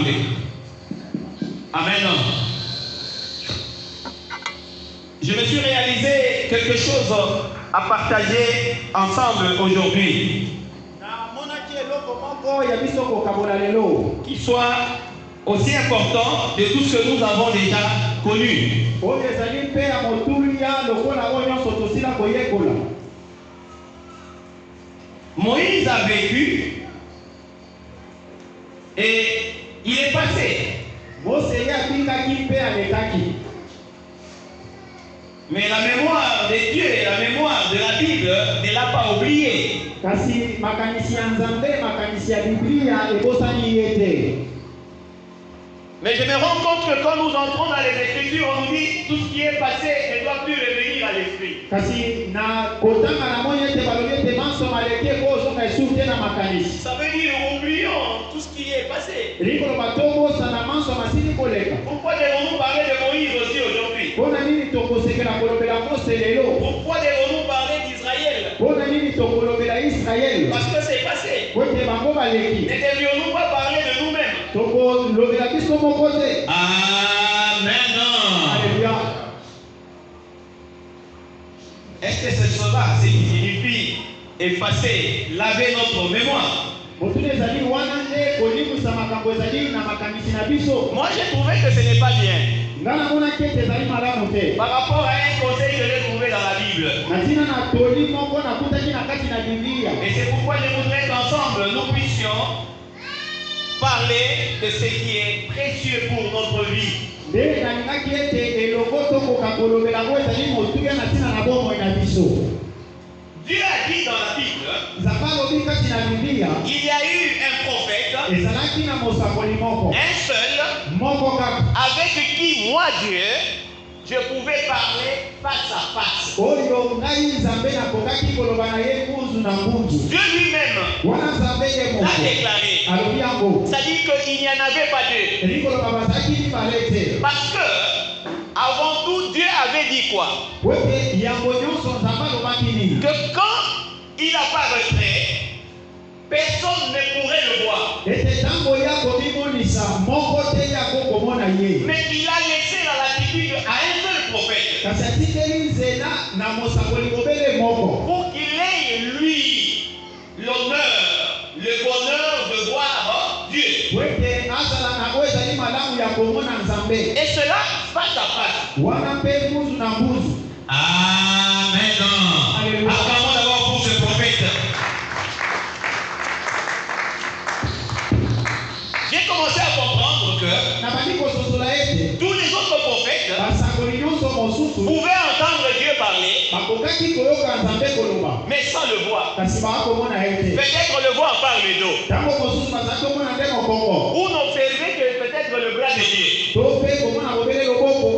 Nzambe. Amen. Je me suis réalisé quelque chose à partager ensemble aujourd'hui. Qui soit aussi important de tout ce que nous avons déjà connu. Moïse a vécu et il est passé. Mais la mémoire de Dieu et la mémoire de la Bible ne l'a pas oublié. Mais je me rends compte que quand nous entrons dans les Écritures, on nous dit tout ce qui est passé ne doit plus revenir à l'esprit. Ça veut dire oublions tout ce qui est passé. Pourquoi devons-nous parler de Moïse aussi aujourd'hui? Pourquoi devons-nous parler d'Israël? Parce que c'est passé. Ne devions-nous pas parler de nous-mêmes? Amen. Alléluia. Est-ce que ce sera ce qui signifie effacer, laver notre mémoire? Moi j'ai trouvé que ce n'est pas bien. Par rapport à un conseil que j'ai trouvé dans la Bible. Et c'est pourquoi je voudrais qu'ensemble nous puissions parler de ce qui est précieux pour notre vie. Dieu a dit dans la Bible, il y a eu un prophète, un seul, avec qui moi Dieu, je pouvais parler face à face. Dieu lui-même a déclaré. C'est-à-dire qu'il n'y en avait pas deux. Parce que, avant tout, Dieu avait dit quoi? Que quand il apparaîtrait, personne ne pourrait le voir. Mais il a laissé la latitude à un seul prophète. Pour qu'il ait, lui, l'honneur, le bonheur de voir Dieu. Et cela face à face. Amen. Acclamons d'abord pour ce prophète. J'ai commencé à comprendre que tous les autres prophètes pouvaient entendre Dieu parler, mais sans le voir. Peut-être le voir par le dos. Ou n'observer que peut-être le bras de Dieu.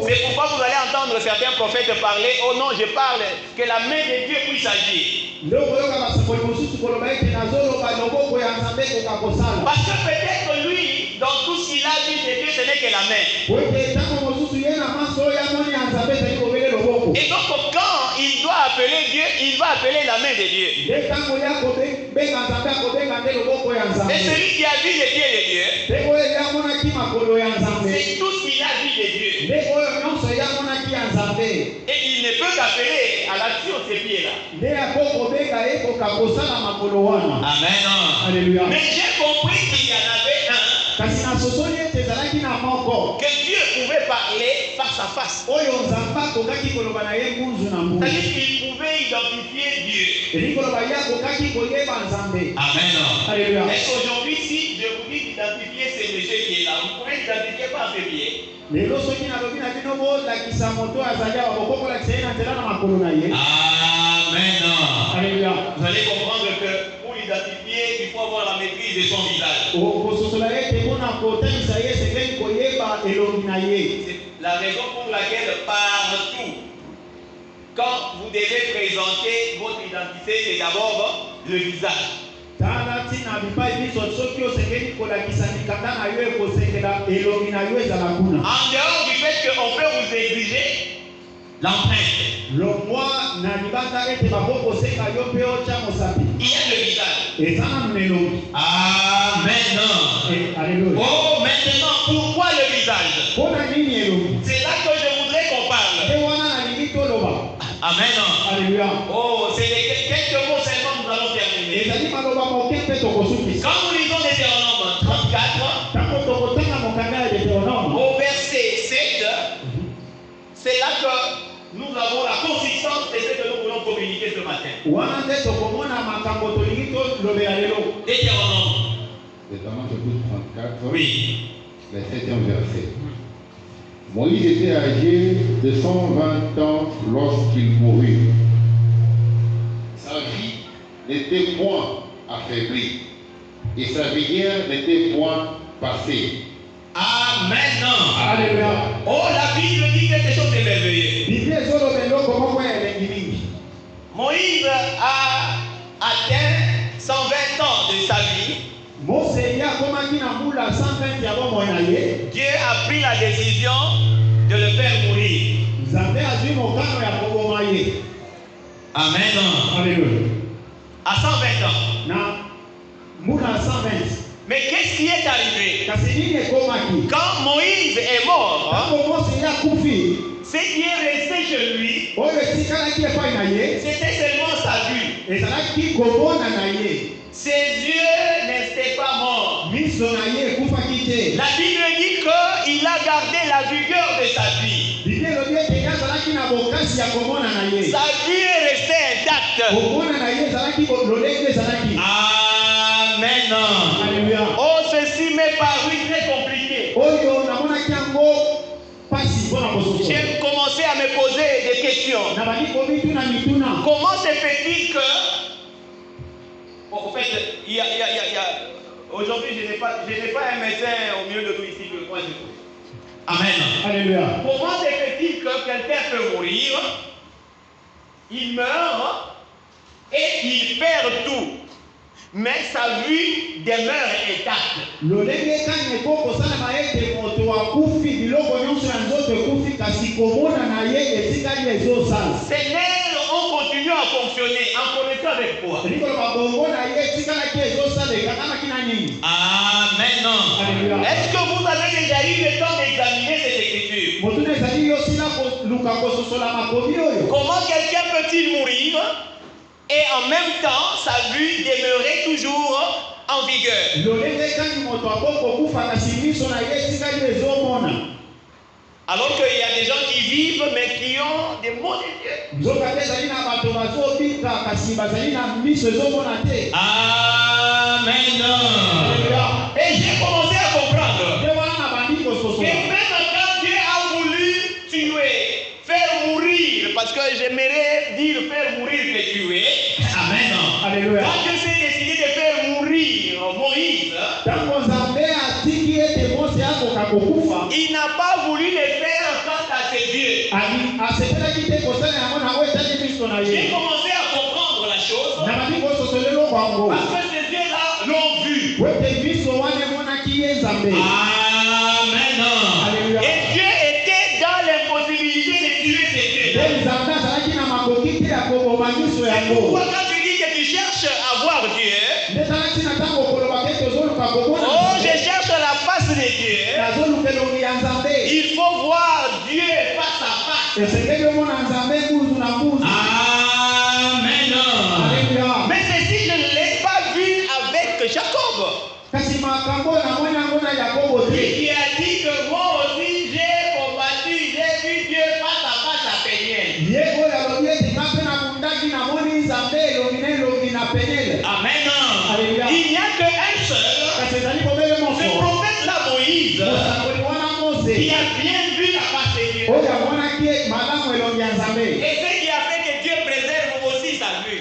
C'est pourquoi vous allez entendre certains prophètes parler. Oh non, je parle, que la main de Dieu puisse agir. Parce que peut-être lui, dans tout ce qu'il a vu de Dieu, ce n'est que la main. Et donc quand il doit appeler Dieu, il va appeler la main de Dieu. Et celui qui a vu les pieds de Dieu, c'est tout ce qu'il a vu de Dieu. Et il ne peut qu'appeler à l'action de ces pieds-là. Amen. Alléluia. Mais j'ai compris qu'il y en avait un. Que Dieu pouvait parler face à face. C'est-à-dire qu'il pouvait identifier Dieu. Amen. Alléluia. Est-ce qu'aujourd'hui, si je vous dis d'identifier ce monsieur qui est là, vous pouvez l'identifier par ses pieds? Amen. Alléluia. Vous allez comprendre que pour l'identifier, il faut avoir la maîtrise de son visage. C'est la raison pour laquelle partout, quand vous devez présenter votre identité, c'est d'abord le visage. En dehors du fait qu'on peut vous exiger l'empreinte, il y a le visage. Amen. Oh, maintenant pourquoi le visage? C'est là que je voudrais qu'on parle. Amen. Alléluia. Oh, c'est quelques mots seulement nous allons terminer. Quand nous lisons Deutéronome 34, au verset 7, c'est là que nous avons la consistance de ce que nous voulons communiquer ce matin. Deutéronome. Deutéronome chapitre 34, oui. le 7e verset. Moïse était âgé de 120 ans lorsqu'il mourut. Sa vie n'était point affaiblie et sa vigueur n'était point passée. Amen. Alléluia. Oh, la Bible dit quelque chose de merveilleux. Moïse a atteint 120 ans de sa vie. Dieu a pris la décision de le faire mourir. Amen. Alléluia. À 120 ans. Mais qu'est-ce qui est arrivé? Quand Moïse est mort, ce qui est resté chez lui, c'était seulement sa vue. Ses yeux n'étaient pas morts. La Bible dit qu'il a gardé la vigueur de sa vie. Sa vie est restée intacte. Amen. Alléluia. Oh, ceci m'est paru très compliqué. J'ai commencé à me poser des questions. Comment se fait-il que... Bon, en fait, aujourd'hui, je n'ai pas un médecin au milieu de nous ici que moi je trouve. Amen. Alléluia. Comment se fait-il que quelqu'un peut mourir, il meurt et il perd tout, mais sa vie demeure intacte? Ces nerfs ont continué à fonctionner en connexion avec quoi? Amen. Alléluia. Est-ce que vous avez déjà eu le temps d'examiner cette écriture? Comment quelqu'un peut-il mourir et en même temps sa vie demeurer toujours en vigueur? Alors qu'il y a des gens qui vivent mais qui ont des maux de Dieu. Amen. Et j'ai commencé à comprendre que même quand Dieu a voulu tuer, faire mourir, parce que j'aimerais dire faire mourir que tuer. Amen. Alléluia. Quand Dieu s'est décidé de faire mourir Moïse, il n'a pas voulu le faire quant à ses yeux. J'ai commencé à comprendre la chose parce que ces yeux-là l'ont vu. Amen. Alléluia. Et Dieu était dans l'impossibilité de tuer ses yeux. C'est pourquoi quand tu dis que tu cherches à voir Dieu, oh, je cherche la face de Dieu. Il faut voir Dieu face à face. Amen. Mais ceci, je ne l'ai pas vu avec Jacob. Qui a dit que moi aussi j'ai combattu, j'ai vu Dieu face à face à Péniel. Amen. Alléluia. Il n'y a qu'un seul, ce prophète-là Moïse, qui a bien vu la face de Dieu. Et ce qui a fait que Dieu préserve aussi sa vue.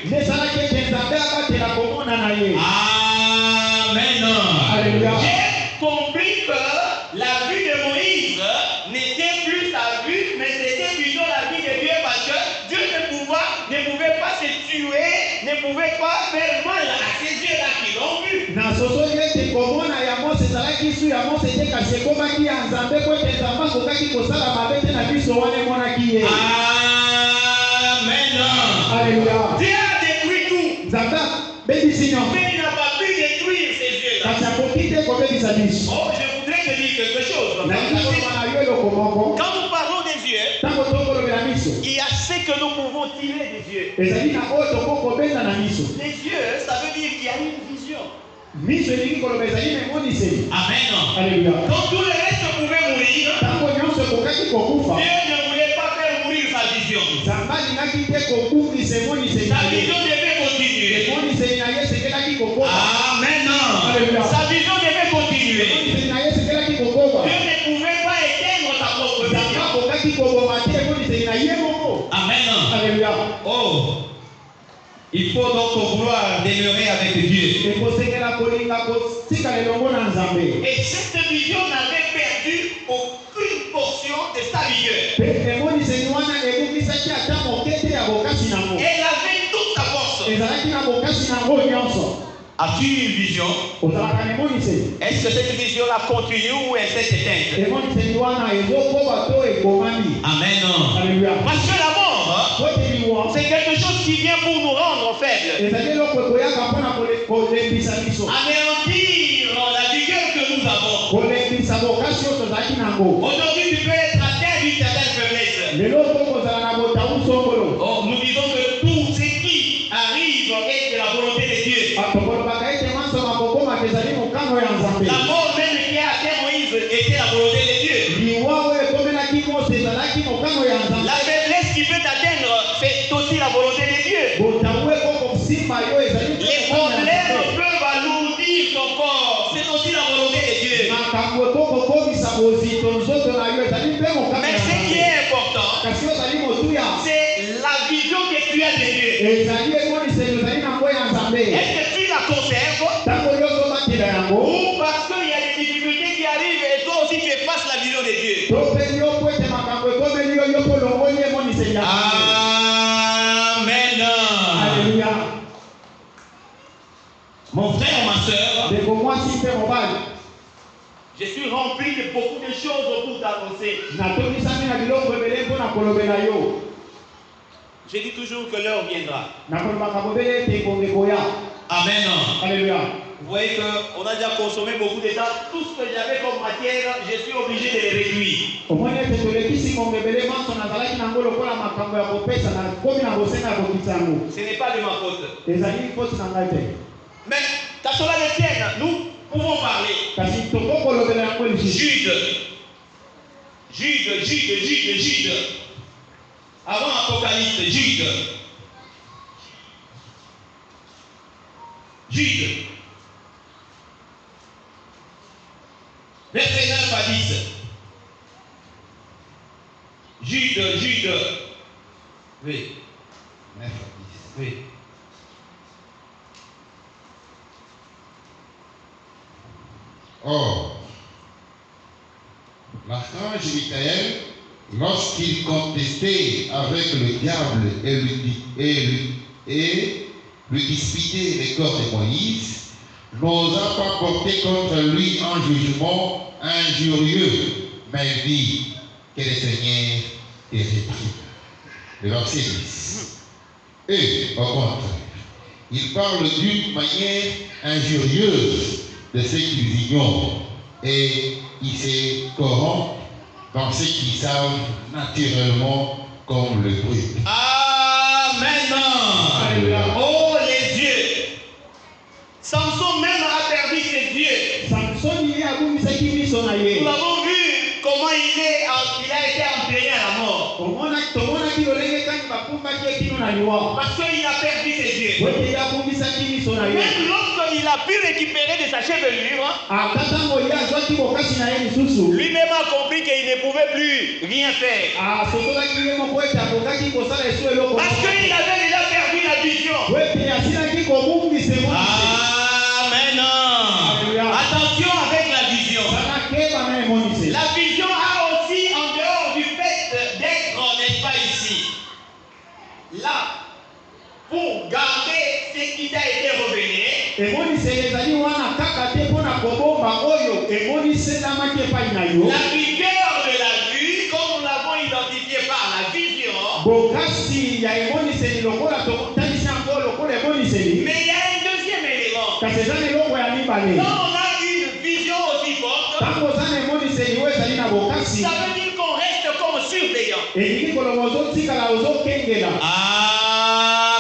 Amen. Alléluia. J'ai compris que la vue de Moïse n'était plus sa vue, mais c'était plutôt la vue de Dieu parce que Dieu ne pouvait pas se tuer, ne pouvait pas faire mal à ces yeux-là qui l'ont vu. Amen. Alléluia. Dieu a détruit tout, mais il n'a pas pu détruire ces yeux-là. Oh, je voudrais te dire quelque chose. Quand nous parlons des yeux, il y a ce que nous pouvons tirer des yeux. Les yeux, ça veut dire qu'il y a une vision. Amen. Alléluia. Quand tout le reste pouvait mourir, Dieu ne voulait pas faire mourir sa vision. Sa vision devait continuer. Amen. Alléluia. Sa vision devait continuer. Dieu ne pouvait pas éteindre sa propre vision. Amen. Alléluia. Oh. Il faut donc vouloir demeurer avec Dieu. Et cette vision n'avait perdu aucune portion de sa vigueur. Elle avait toute sa force. As-tu une vision? Est-ce que cette vision-là continue ou elle s'est éteinte? Amen. Parce que la mort, c'est quelque chose qui vient pour nous rendre faibles. Anéantir la vigueur que nous avons. Aujourd'hui, tu peux être atteint d'une certaine faiblesse. Oh, nous disons que tout ce qui arrive est de la volonté de Dieu. La mort même qui a atteint Moïse était la volonté de Dieu. La faiblesse qui peut t'atteindre, c'est aussi la volonté de Dieu. Les problèmes peuvent alourdir ton corps, c'est aussi la volonté de Dieu. Mais ce qui est important, c'est la vision que tu as de Dieu. Est-ce que tu la conserves? Ou parce qu'il y a des difficultés qui arrivent et toi aussi tu effaces la vision de Dieu? Amen. Alléluia. Mon frère, ma soeur, je suis rempli de beaucoup de choses pour t'annoncer. Je dis toujours que l'heure viendra. Amen. Alléluia. Vous voyez qu'on a déjà consommé beaucoup de temps. Tout ce que j'avais comme matière, je suis obligé de les réduire. Ce n'est pas de ma faute. Mais, qu'à cela ne tienne, nous pouvons parler. Jude. Avant Apocalypse, Jude. Verset 9 à 10. Jude. Oui. 9 à 10. Oui. Or, l'archange Michael, lorsqu'il contestait avec le diable et lui disputait les corps de Moïse, n'osa pas porter contre lui un jugement injurieux, mais dit que le Seigneur est répris. Le verset 10. Et au contraire, il parle d'une manière injurieuse de ceux qui ignorent et il se corrompt dans ceux qui savent naturellement comme le bruit. Amen. Alléluia. Oh les yeux. Samson même a perdu ses yeux. Nous avons vu comment il a été entraîné à la mort. Parce qu'il a perdu ses yeux. Même lorsqu'il a pu récupérer de sa chevelure, lui-même a compris qu'il ne pouvait plus rien faire. Parce qu'il avait déjà perdu la vision. Amen. Attention avec la vision. La vision a aussi, en dehors du fait d'être, n'est-ce pas ici, là, pour garder ce qui t'a été révélé. La vigueur de la vue, comme nous l'avons identifié par la vision. Mais il y a un deuxième élément. Quand on a une vision aussi forte, veut dire qu'on reste comme surveillant.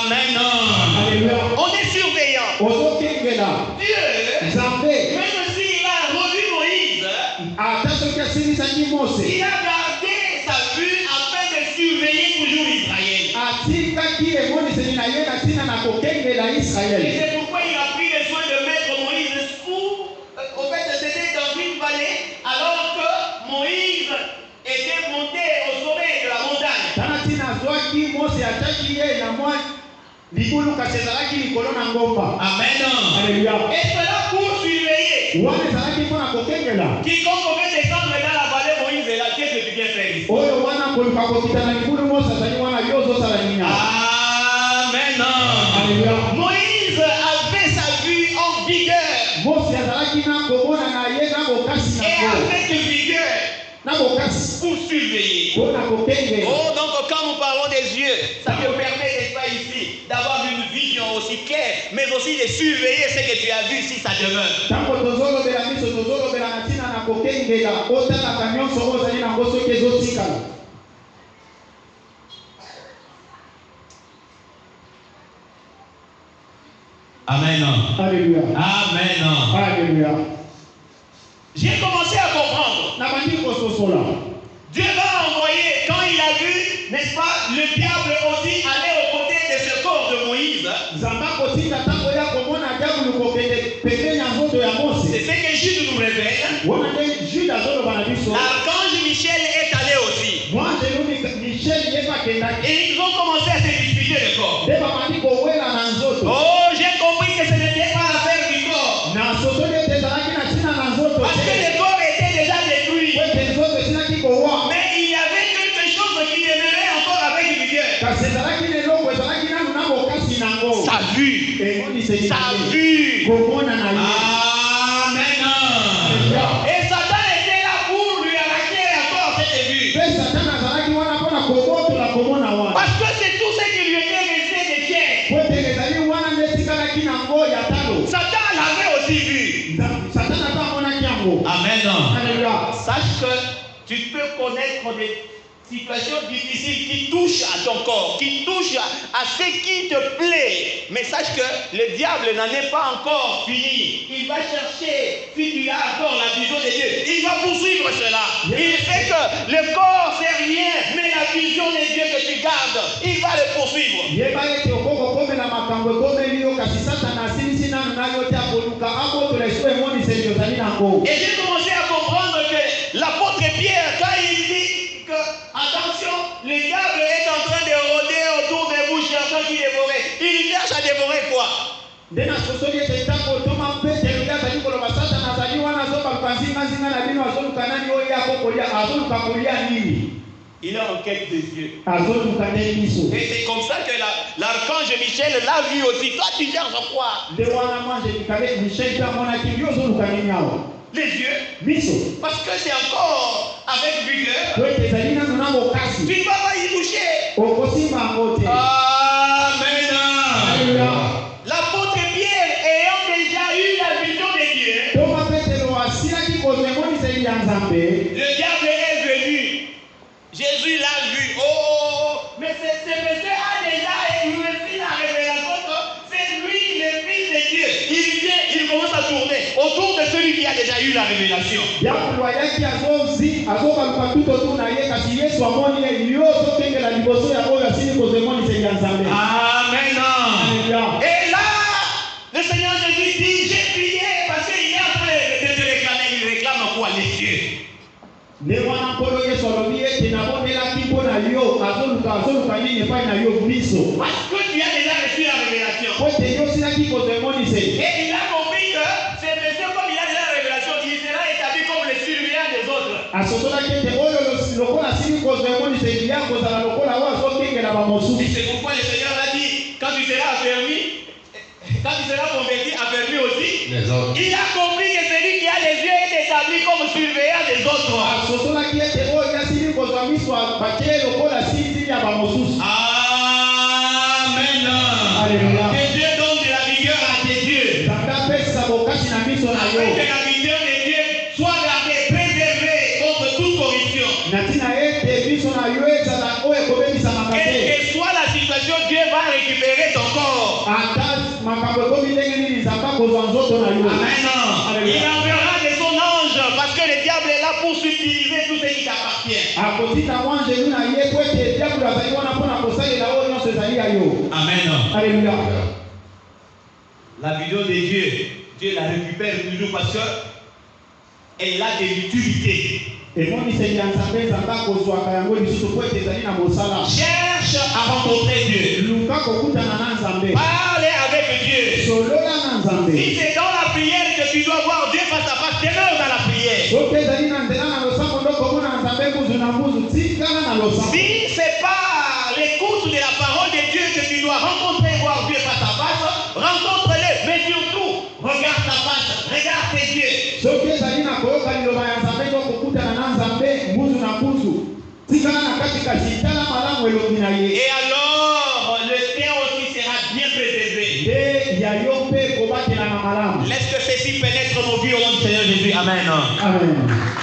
Amen. On est surveillant. Dieu, même s'il a revu Moïse, il a gardé sa vue afin de surveiller toujours Israël. Et c'est pourquoi il a pris le soin de mettre Moïse au fait de s'aider dans une vallée, alors que Moïse était monté au sommet de la montagne. Amen. Et cela pour surveiller. Quiconque veut descendre dans la vallée, Moïse est là. Qu'est-ce que tu viens faire ici? Amen. Moïse avait sa vue en vigueur. Et avec vigueur pour surveiller. Oh, donc quand nous parlons des yeux, ça te permet, n'est-ce pas ici, d'avoir une vision aussi claire, mais aussi de surveiller ce que tu as vu si ça demeure. Amen. Alléluia. Amen. Alléluia. J'ai commencé à comprendre. Dieu va envoyer, quand il a vu, n'est-ce pas, le diable aussi aller aux côtés de ce corps de Moïse. C'est ce que Jude nous révèle. L'archange Michel est allé aussi. Et ils ont commencé à se disputer le corps. Oh, j'ai compris que ce n'était pas l'affaire du corps. Parce que le corps était déjà détruit. Mais il y avait quelque chose qui demeurait encore avec vigueur. Sa vue. Sa vue. Amen. Et Satan était là pour lui arracher encore cette vue. Parce que c'est tout ce qui lui était resté de chair. Satan l'avait aussi vu. Amen. Sache que tu peux connaître des situations difficiles qui touchent à ton corps, qui touchent à ce qui te plaît. Mais sache que le diable n'en est pas encore fini. Il va chercher, si tu as encore la vision de Dieu, il va poursuivre cela. Il sait que le corps c'est rien, mais la vision de Dieu que tu gardes, il va le poursuivre. Et j'ai commencé à comprendre que l'apôtre Pierre, quand il dit que, attention, le diable est en train de rôder autour de vous cherchant qui dévorer. Il cherche à dévorer quoi? Il est en quête des yeux. Et c'est comme ça que l'archange Michel l'a vu aussi. Toi, tu cherches quoi? Les yeux. Parce que c'est encore avec vigueur. Tu ne vas pas y toucher. Amen. L'apôtre Pierre ayant déjà eu la vision de Dieu, le diable est venu. Jésus l'a vu. Oh, mais ce monsieur a déjà reçu la révélation que c'est lui le Fils de Dieu. Il vient, il commence à tourner autour de celui qui a déjà eu la révélation. Amen. Et là, le Seigneur Jésus dit, j'ai prié parce qu'il est en train de te réclamer. Il réclame quoi? Les yeux. Parce que tu as déjà reçu la révélation. Et il a compris que c'est monsieur, comme il a déjà la révélation, il sera établi comme le surveillant des autres. Et c'est pourquoi le Seigneur a dit, quand tu seras affermi, quand tu seras converti, affermi aussi, il a compris que celui qui a les yeux est établi comme surveillant des autres. Amen. Alléluia. Que Dieu donne de la vigueur à tes yeux. Afin que la vigueur de Dieu soit gardée, préservée contre toute Quelle que soit la situation, Dieu va récupérer ton corps. Amen. Il enverra de son ange parce que le diable est là pour subtiliser tout ce qui t'appartient. Amen. Alléluia. La vidéo de Dieu, Dieu la récupère toujours parce qu'elle a de l'utilité. Cherche à rencontrer Dieu. Parlez avec Dieu. Si c'est dans la prière que tu dois voir Dieu face à face, demeure dans la prière. Si c'est pas l'écoute de la parole de Dieu que tu dois rencontrer, voir Dieu face à face, rencontre-le, mais surtout, regarde ta face, regarde tes yeux. Et alors, le tien aussi sera bien préservé. Laisse que ceci pénètre nos vies au nom du Seigneur Jésus. Amen. Amen.